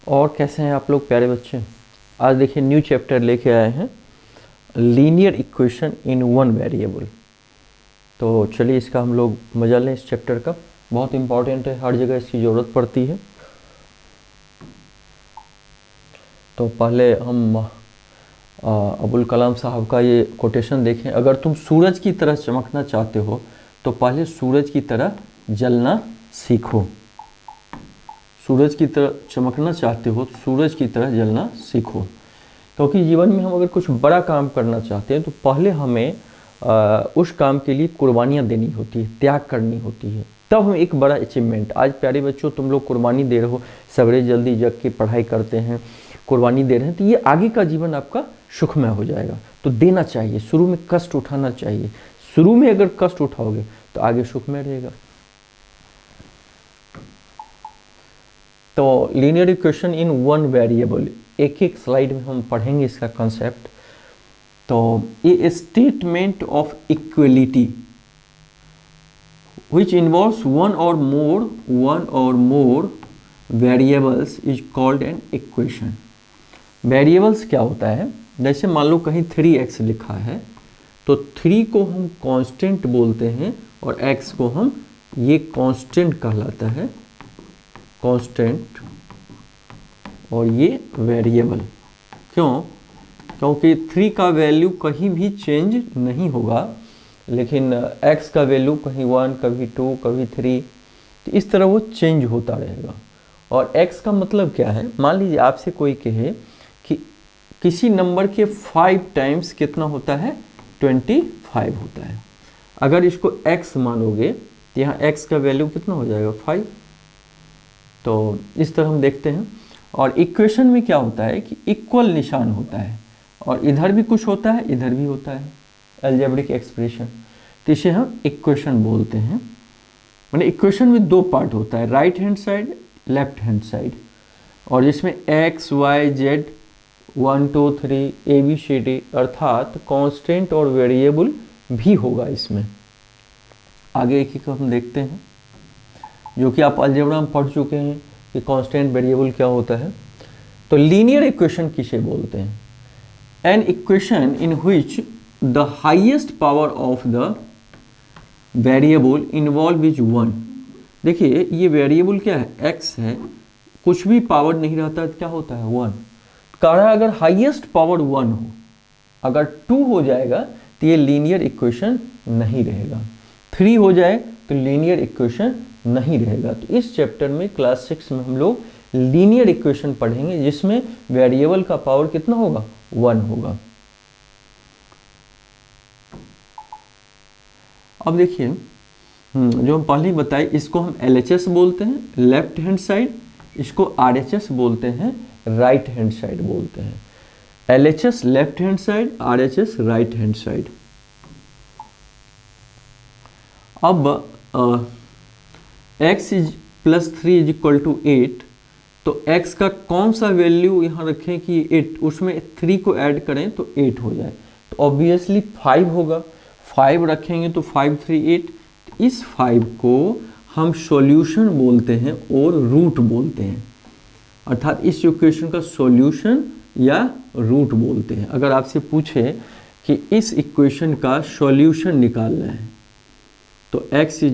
और कैसे हैं आप लोग प्यारे बच्चे। आज देखिए न्यू चैप्टर लेके आए हैं, linear equation in one variable. तो चलिए इसका हम लोग मजा लें। इस चैप्टर का बहुत इम्पॉर्टेंट है, हर जगह इसकी ज़रूरत पड़ती है। तो पहले हम अबुल कलाम साहब का ये कोटेशन देखें। अगर तुम सूरज की तरह चमकना चाहते हो तो पहले सूरज की तरह जलना सीखो। सूरज की तरह चमकना चाहते हो तो सूरज की तरह जलना सीखो। क्योंकि जीवन में हम अगर कुछ बड़ा काम करना चाहते हैं तो पहले हमें उस काम के लिए कुर्बानियाँ देनी होती है, त्याग करनी होती है, तब हम एक बड़ा अचीवमेंट। आज प्यारे बच्चों तुम लोग कुर्बानी दे रहे हो, सवेरे जल्दी जग के पढ़ाई करते हैं, कुर्बानी दे रहे हैं, तो ये आगे का जीवन आपका सुखमय हो जाएगा। तो देना चाहिए, शुरू में कष्ट उठाना चाहिए। शुरू में अगर कष्ट उठाओगे तो आगे सुखमय रहेगा। तो linear equation in one variable, एक एक स्लाइड में हम पढ़ेंगे इसका कंसेप्ट। तो ये statement of equality which involves one or more variables is called an equation। Variables क्या होता है? जैसे मान लो कहीं 3x लिखा है तो 3 को हम कांस्टेंट बोलते हैं और x को हम, ये कांस्टेंट कहलाता है, कांस्टेंट, और ये वेरिएबल। क्यों? क्योंकि 3 का वैल्यू कहीं भी चेंज नहीं होगा, लेकिन x का वैल्यू कहीं 1, कभी 2, कभी 3, तो इस तरह वो चेंज होता रहेगा। और x का मतलब क्या है? मान लीजिए आपसे कोई कहे कि किसी नंबर के 5 टाइम्स कितना होता है? 25 होता है। अगर इसको x मानोगे तो यहाँ x का वैल्यू कितना हो जाएगा? 5। तो इस तरह हम देखते हैं। और इक्वेशन में क्या होता है कि इक्वल निशान होता है, और इधर भी कुछ होता है, इधर भी होता है, अलजेब्रिक एक्सप्रेशन। तो इसे हम इक्वेशन बोलते हैं। माने इक्वेशन में 2 पार्ट होता है, right hand side, left hand side, और जिसमें x, y, z, 1, 2, 3 ABCD अर्थात कांस्टेंट और वेरिएबल भी होगा इसमें। आगे एक एक हम देखते हैं, जो कि आप अलजेब्रा में पढ़ चुके हैं कि कांस्टेंट वेरिएबल क्या होता है। तो लीनियर इक्वेशन किसे बोलते हैं? An equation in which the highest power of the variable involve is 1। देखिए ये वेरिएबल क्या है? x है, कुछ भी पावर नहीं रहता तो क्या होता है? 1। कह रहा है अगर हाईएस्ट पावर 1 हो, अगर 2 हो जाएगा तो ये लीनियर इक्वेशन नहीं रहेगा, 3 हो जाए तो लीनियर इक्वेशन नहीं रहेगा। तो इस चैप्टर में क्लास 6 में हम लोग लीनियर इक्वेशन पढ़ेंगे, जिसमें वेरिएबल का पावर कितना होगा? 1 होगा। अब देखिए जो हम पहले ही बताए, इसको हम LHS बोलते हैं, लेफ्ट हैंड साइड, इसको RHS बोलते हैं, राइट हैंड साइड बोलते हैं। LHS left hand side, RHS right hand side. अब x + 3 = 8, तो x का कौन सा वैल्यू यहाँ रखें कि 8, उसमें 3 को ऐड करें तो 8 हो जाए, तो ऑब्वियसली 5 होगा। 5 रखेंगे तो 5, 3, 8। इस 5 को हम सॉल्यूशन बोलते हैं और रूट बोलते हैं, अर्थात इस इक्वेशन का सॉल्यूशन या रूट बोलते हैं। अगर आपसे पूछे कि इस इक्वेशन का सॉल्यूशन निकालना है तो x =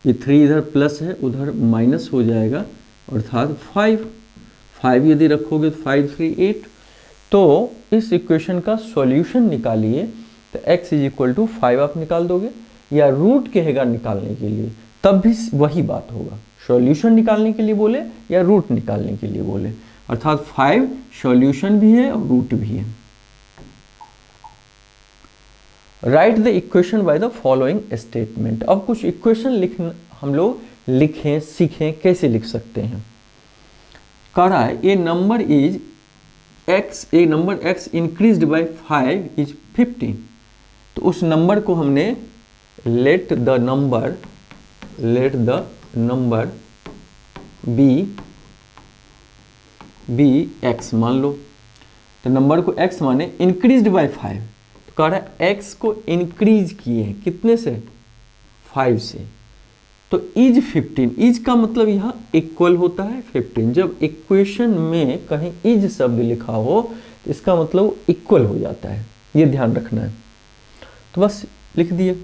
ये 3 इधर प्लस है, उधर माइनस हो जाएगा, अर्थात 5 यदि रखोगे तो 5, 3, 8। तो इस इक्वेशन का सॉल्यूशन निकालिए तो x = 5 आप निकाल दोगे, या रूट कहेगा निकालने के लिए तब भी वही बात होगा। सॉल्यूशन निकालने के लिए बोले या रूट निकालने के लिए बोले, अर्थात 5 सॉल्यूशन भी है और रूट भी है। Right the equation by the following statement. अब कुछ इक्वेशन लिखना हम लोग लिखें, सीखें कैसे लिख सकते हैं। कह रहा है a number x increased by 5 is 15। तो उस नंबर को हमने let the number be x मान लो। तो नंबर को x माने, इंक्रीज्ड बाय 5, तो कह रहा है x को इंक्रीज किए हैं कितने से? 5 से। तो इज 15, इज का मतलब यहाँ इक्वल होता है 15। जब इक्वेशन में कहीं इज शब्द लिखा हो तो इसका मतलब इक्वल हो जाता है, ये ध्यान रखना है। तो बस लिख दिए।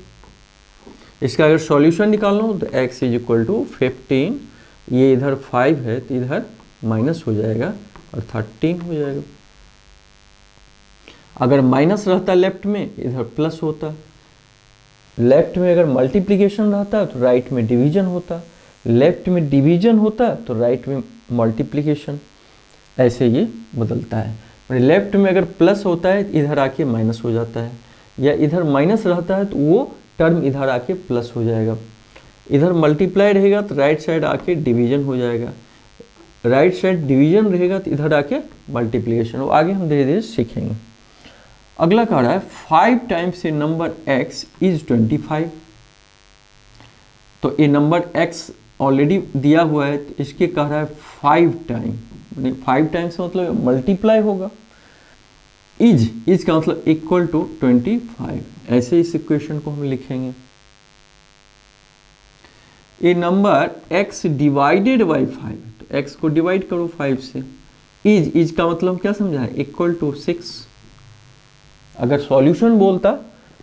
इसका अगर सॉल्यूशन निकालना हो तो x इज इक्वल टू 15, ये इधर 5 है तो इधर माइनस हो जाएगा और 13 हो जाएगा। अगर माइनस रहता लेफ्ट में इधर प्लस होता, लेफ्ट में अगर मल्टीप्लिकेशन रहता तो राइट में डिवीजन होता, लेफ्ट में डिवीजन होता तो राइट में मल्टीप्लिकेशन, ऐसे ये बदलता है। लेफ्ट में अगर प्लस होता है इधर आके माइनस हो जाता है, या इधर माइनस रहता है तो वो टर्म इधर आके प्लस हो जाएगा। इधर मल्टीप्लाई रहेगा तो राइट साइड आके डिवीजन हो जाएगा, राइट साइड डिवीजन रहेगा तो इधर आके मल्टीप्लिकेशन। वो आगे हम धीरे धीरे सीखेंगे। अगला कह रहा है 5 times A number x is 25। तो ये नंबर x ऑलरेडी दिया हुआ है तो इसके कह रहा है 5 टाइम, 5 टाइम्स मतलब मल्टीप्लाई होगा। इज का मतलब इक्वल टू 25, ऐसे इस इक्वेशन को हम लिखेंगे। ये नंबर x डिवाइडेड बाई 5, तो x को डिवाइड करो 5 से। इज का मतलब क्या समझा है, इक्वल टू 6। अगर सॉल्यूशन बोलता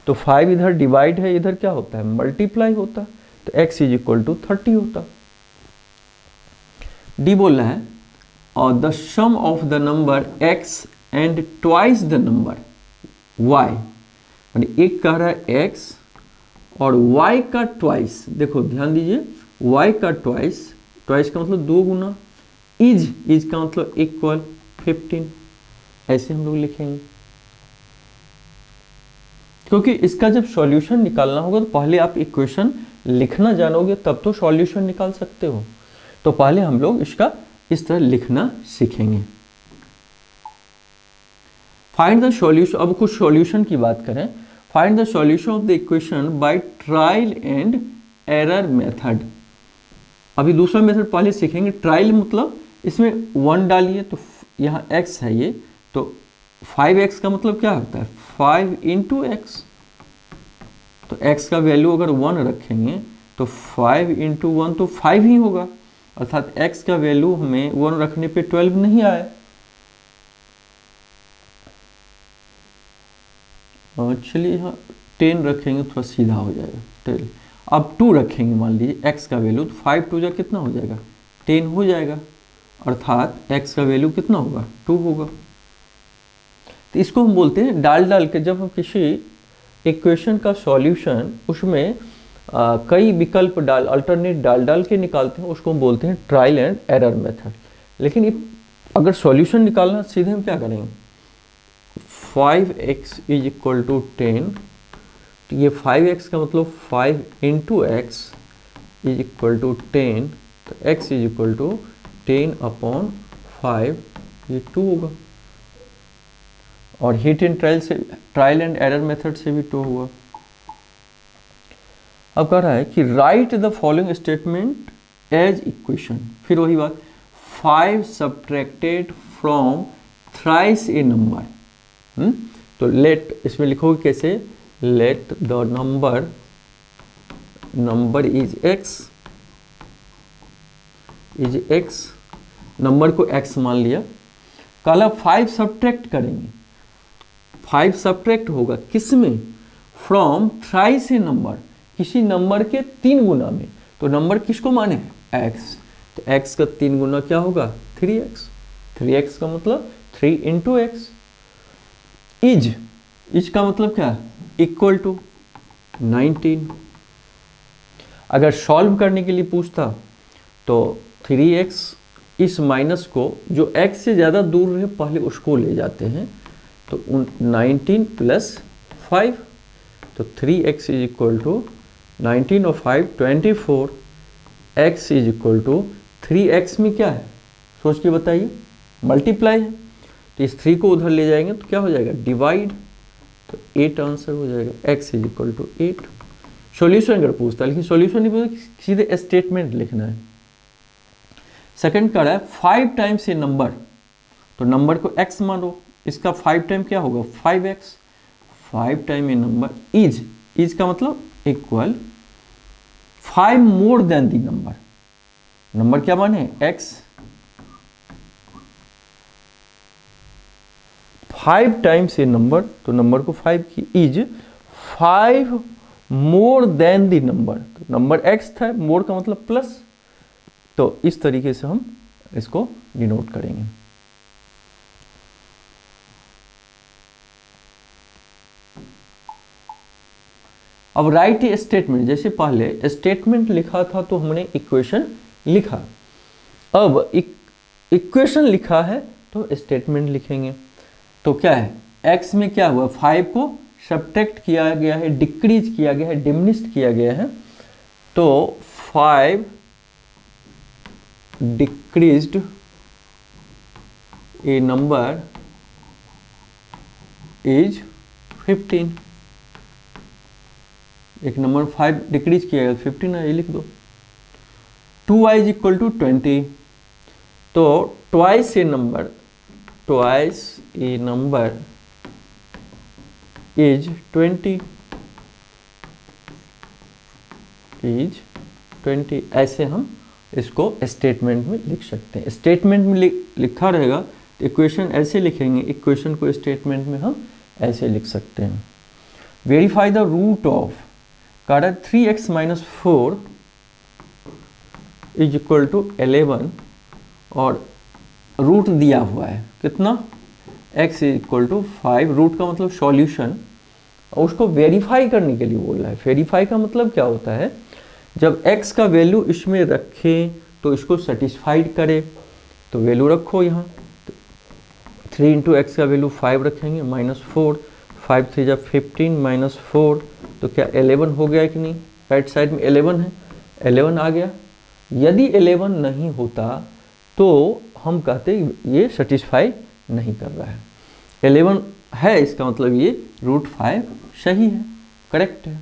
तो 5 इधर डिवाइड है, इधर क्या होता है मल्टीप्लाई होता, तो x इज इक्वल टू 30 होता। डी बोल रहा है और the sum of the number x and twice the number y, यानी एक कह रहा है x और y का ट्वाइस। देखो ध्यान दीजिए, y का ट्वाइस, ट्वाइस का मतलब 2 गुना, इज का मतलब इक्वल 15, ऐसे हम लोग लिखेंगे। क्योंकि इसका जब सॉल्यूशन निकालना होगा तो पहले आप इक्वेशन लिखना जानोगे तब तो सॉल्यूशन निकाल सकते हो। तो पहले हम लोग इसका इस तरह लिखना सीखेंगे। फाइंड द सॉल्यूशन, अब कुछ सॉल्यूशन की बात करें। Find the solution of the equation by trial and error method. अभी दूसरा मेथड पहले सीखेंगे। ट्रायल मतलब इसमें 1 डालिए, तो यहाँ x है ये, तो 5x का मतलब क्या होता है 5 इंटू एक्स। तो x का वैल्यू अगर 1 रखेंगे तो 5 इंटू 1 तो 5 ही होगा, अर्थात x का वैल्यू हमें 1 रखने पे 12 नहीं आया। चलिए यहाँ 10 रखेंगे थोड़ा सीधा हो जाएगा 12। अब 2 रखेंगे, मान लीजिए x का वैल्यू, तो 5 2 जा कितना हो जाएगा 10 हो जाएगा, अर्थात x का वैल्यू कितना होगा 2 होगा। तो इसको हम बोलते हैं डाल के जब हम किसी इक्वेशन का सॉल्यूशन उसमें कई विकल्प अल्टरनेट डाल के निकालते हैं, उसको हम बोलते हैं ट्रायल एंड एरर मेथड। लेकिन अगर सॉल्यूशन निकालना सीधे हम क्या करेंगे, 5x इज इक्वल टू 10, तो ये 5x का मतलब 5 into x is equal to 10, तो x is equal to 10 upon 5, ये 2 होगा। और hit and trial and error method से भी 2 हुआ। अब कह रहा है कि write the following statement as equation. फिर वही बात, 5 subtracted from thrice a number. तो लेट, इसमें लिखोगे कैसे, let the number is x, number को x मान लिया। कल 5 सब्ट्रैक्ट करेंगे, 5 सब्ट्रैक्ट होगा किसमें, फ्रॉम थ्राइस ए नंबर, किसी नंबर के 3 गुना में। तो नंबर किसको माने x, तो x का 3 गुना क्या होगा 3x, 3x का मतलब 3 इंटू एक्स। इज का मतलब क्या, इक्वल टू 19। अगर सॉल्व करने के लिए पूछता तो 3x, इस माइनस को जो x से ज़्यादा दूर रहे पहले उसको ले जाते हैं, तो 19 प्लस 5, तो 3x इज इक्वल टू 19 और 5 24, x is equal to 3x में क्या है सोच के बताइए, मल्टीप्लाई है, तो इस 3 को उधर ले जाएंगे तो क्या हो जाएगा डिवाइड, तो 8 आंसर हो जाएगा, x is equal to 8। Solution अगर पूछता, लेकिन सॉल्यूशन नहीं पूछता, सीधे स्टेटमेंट लिखना है। सेकंड का है 5 टाइम्स ए नंबर, तो नंबर को x मानो, इसका 5 टाइम क्या होगा 5x, 5 time A number is का मतलब equal 5 more than the number, number क्या माने x 5 टाइम्स ए नंबर, तो नंबर को 5 की is 5 more than the number, तो नंबर x था, मोर का मतलब प्लस, तो इस तरीके से हम इसको डिनोट करेंगे। अब राइट ए स्टेटमेंट, जैसे पहले स्टेटमेंट लिखा था तो हमने इक्वेशन लिखा, अब इक्वेशन लिखा है तो स्टेटमेंट लिखेंगे। तो क्या है, x में क्या हुआ, 5 को सब्ट्रैक्ट किया गया है, डिक्रीज किया गया है, डिमिनिश्ड किया गया है, तो 5 डिक्रीज्ड ए नंबर इज 15, एक नंबर 5 डिक्रीज किया गया 15 है, ये लिख दो। 2y इज इक्वल टू 20, तो ट्वाइस ए नंबर इज 20, ऐसे हम इसको स्टेटमेंट में लिख सकते हैं। स्टेटमेंट में लिखा रहेगा तो इक्वेशन ऐसे लिखेंगे, इक्वेशन को स्टेटमेंट में हम ऐसे लिख सकते हैं। वेरीफाई द रूट ऑफ, कह रहा है 3x minus 4 is equal to 11, और रूट दिया हुआ है कितना, x is equal to 5, root का मतलब सॉल्यूशन, और उसको वेरीफाई करने के लिए बोल रहा है। वेरीफाई का मतलब क्या होता है, जब x का वैल्यू इसमें रखें तो इसको सेटिस्फाइड करे, तो वैल्यू रखो यहाँ, 3 इंटू एक्स का वैल्यू 5 रखेंगे, माइनस 4, 5 3 जा 15 माइनस 4, तो क्या 11 हो गया कि नहीं, राइट साइड में 11 है, 11 आ गया। यदि 11 नहीं होता तो हम कहते ये सेटिस्फाई नहीं कर रहा है, 11 है, इसका मतलब ये रूट 5 सही है, करेक्ट है।